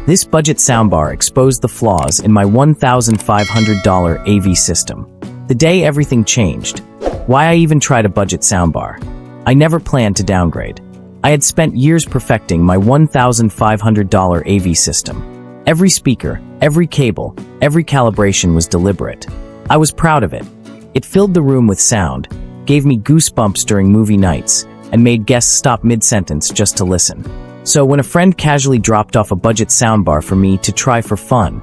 This budget soundbar exposed the flaws in my $1,500 AV system. The day everything changed. Why I even tried a budget soundbar? I never planned to downgrade. I had spent years perfecting my $1,500 AV system. Every speaker, every cable, every calibration was deliberate. I was proud of it. It filled the room with sound, gave me goosebumps during movie nights, and made guests stop mid-sentence just to listen. So when a friend casually dropped off a budget soundbar for me to try for fun,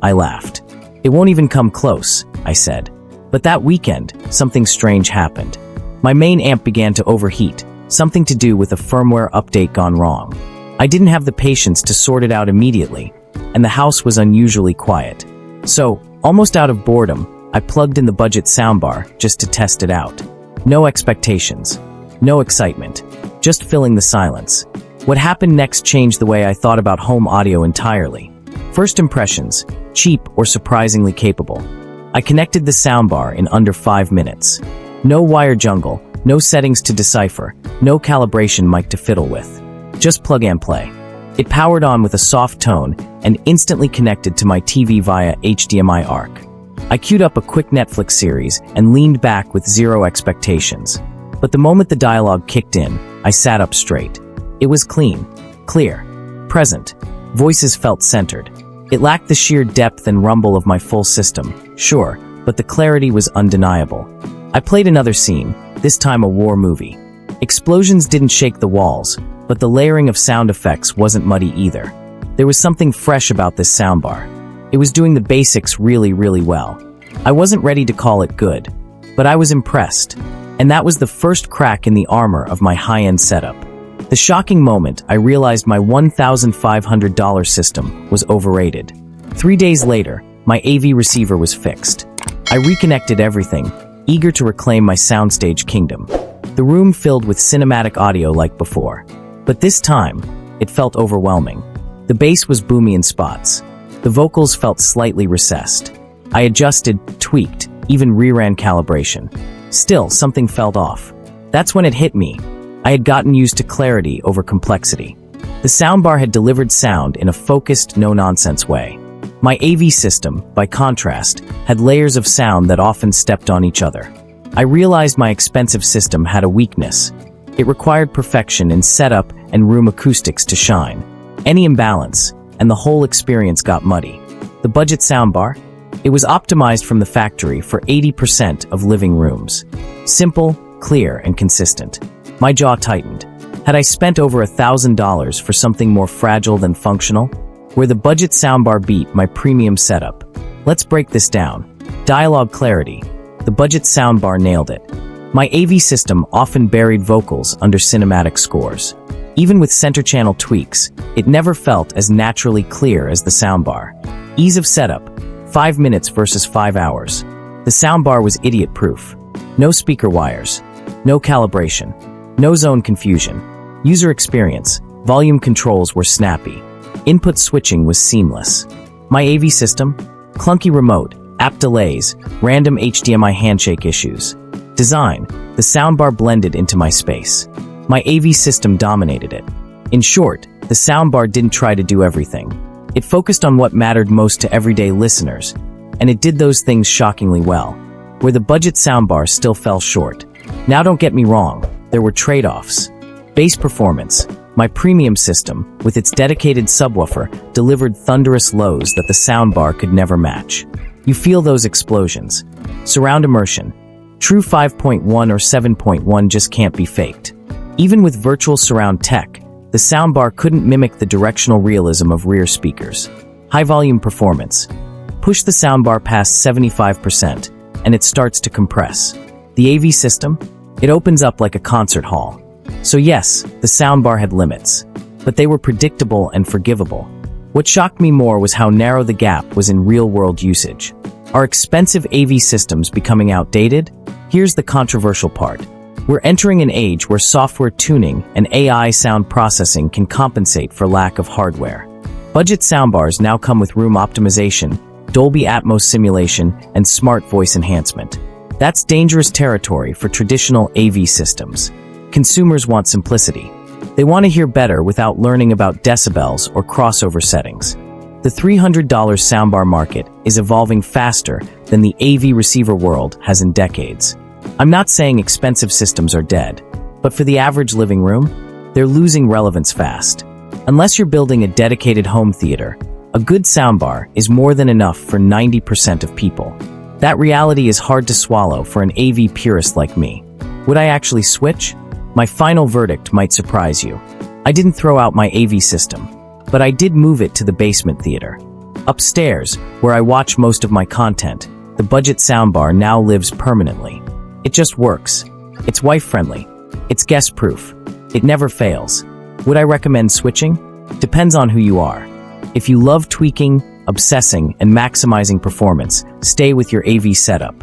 I laughed. "It won't even come close," I said. But that weekend, something strange happened. My main amp began to overheat, something to do with a firmware update gone wrong. I didn't have the patience to sort it out immediately, and the house was unusually quiet. So, almost out of boredom, I plugged in the budget soundbar just to test it out. No expectations, no excitement, just filling the silence. What happened next changed the way I thought about home audio entirely. First impressions, cheap or surprisingly capable. I connected the soundbar in under 5 minutes. No wire jungle, no settings to decipher, no calibration mic to fiddle with. Just plug and play. It powered on with a soft tone and instantly connected to my TV via HDMI ARC. I queued up a quick Netflix series and leaned back with zero expectations. But the moment the dialogue kicked in, I sat up straight. It was clean, clear, present. Voices felt centered. It lacked the sheer depth and rumble of my full system, sure, but the clarity was undeniable. I played another scene, this time a war movie. Explosions didn't shake the walls, but the layering of sound effects wasn't muddy either. There was something fresh about this soundbar. It was doing the basics really, really well. I wasn't ready to call it good, but I was impressed. And that was the first crack in the armor of my high-end setup. The shocking moment I realized my $1,500 system was overrated. 3 days later, my AV receiver was fixed. I reconnected everything, eager to reclaim my soundstage kingdom. The room filled with cinematic audio like before. But this time, it felt overwhelming. The bass was boomy in spots. The vocals felt slightly recessed. I adjusted, tweaked, even reran calibration. Still, something felt off. That's when it hit me. I had gotten used to clarity over complexity. The soundbar had delivered sound in a focused, no-nonsense way. My AV system, by contrast, had layers of sound that often stepped on each other. I realized my expensive system had a weakness. It required perfection in setup and room acoustics to shine. Any imbalance, and the whole experience got muddy. The budget soundbar? It was optimized from the factory for 80% of living rooms. Simple, clear, and consistent. My jaw tightened. Had I spent over $1,000 for something more fragile than functional? Where the budget soundbar beat my premium setup. Let's break this down. Dialogue clarity. The budget soundbar nailed it. My AV system often buried vocals under cinematic scores. Even with center channel tweaks, it never felt as naturally clear as the soundbar. Ease of setup. 5 minutes versus 5 hours. The soundbar was idiot-proof. No speaker wires. No calibration. No zone confusion. User experience. Volume controls were snappy. Input switching was seamless. My AV system? Clunky remote, app delays, random HDMI handshake issues. Design. The soundbar blended into my space. My AV system dominated it. In short, the soundbar didn't try to do everything. It focused on what mattered most to everyday listeners, and it did those things shockingly well, where the budget soundbar still fell short. Now don't get me wrong, there were trade-offs. Bass performance. My premium system, with its dedicated subwoofer, delivered thunderous lows that the soundbar could never match. You feel those explosions. Surround immersion. True 5.1 or 7.1 just can't be faked. Even with virtual surround tech, the soundbar couldn't mimic the directional realism of rear speakers. High-volume performance. Push the soundbar past 75%, and it starts to compress. The AV system? It opens up like a concert hall. So yes, the soundbar had limits, but they were predictable and forgivable. What shocked me more was how narrow the gap was in real-world usage. Are expensive AV systems becoming outdated? Here's the controversial part. We're entering an age where software tuning and AI sound processing can compensate for lack of hardware. Budget soundbars now come with room optimization, Dolby Atmos simulation, and smart voice enhancement. That's dangerous territory for traditional AV systems. Consumers want simplicity. They want to hear better without learning about decibels or crossover settings. The $300 soundbar market is evolving faster than the AV receiver world has in decades. I'm not saying expensive systems are dead, but for the average living room, they're losing relevance fast. Unless you're building a dedicated home theater, a good soundbar is more than enough for 90% of people. That reality is hard to swallow for an AV purist like me. Would I actually switch? My final verdict might surprise you. I didn't throw out my AV system, but I did move it to the basement theater. Upstairs, where I watch most of my content, the budget soundbar now lives permanently. It just works. It's wife-friendly. It's guest-proof. It never fails. Would I recommend switching? Depends on who you are. If you love tweaking, obsessing, and maximizing performance, stay with your AV setup.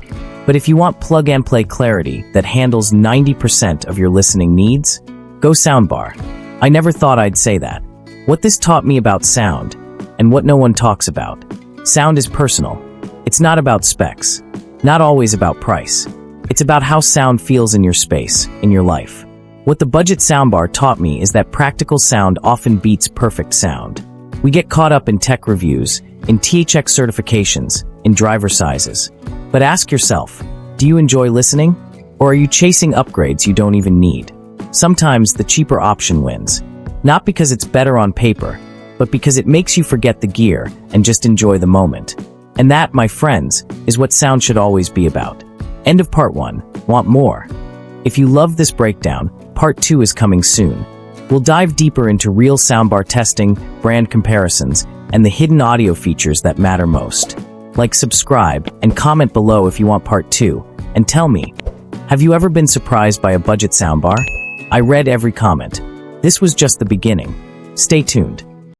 But if you want plug-and-play clarity that handles 90% of your listening needs, go soundbar. I never thought I'd say that. What this taught me about sound, and what no one talks about. Sound is personal. It's not about specs. Not always about price. It's about how sound feels in your space, in your life. What the budget soundbar taught me is that practical sound often beats perfect sound. We get caught up in tech reviews, in THX certifications, in driver sizes. But ask yourself, do you enjoy listening? Or are you chasing upgrades you don't even need? Sometimes the cheaper option wins. Not because it's better on paper, but because it makes you forget the gear and just enjoy the moment. And that, my friends, is what sound should always be about. End of part 1. Want more? If you love this breakdown, part 2 is coming soon. We'll dive deeper into real soundbar testing, brand comparisons, and the hidden audio features that matter most. Like, subscribe, and comment below if you want part 2. And tell me, have you ever been surprised by a budget soundbar? I read every comment. This was just the beginning. Stay tuned.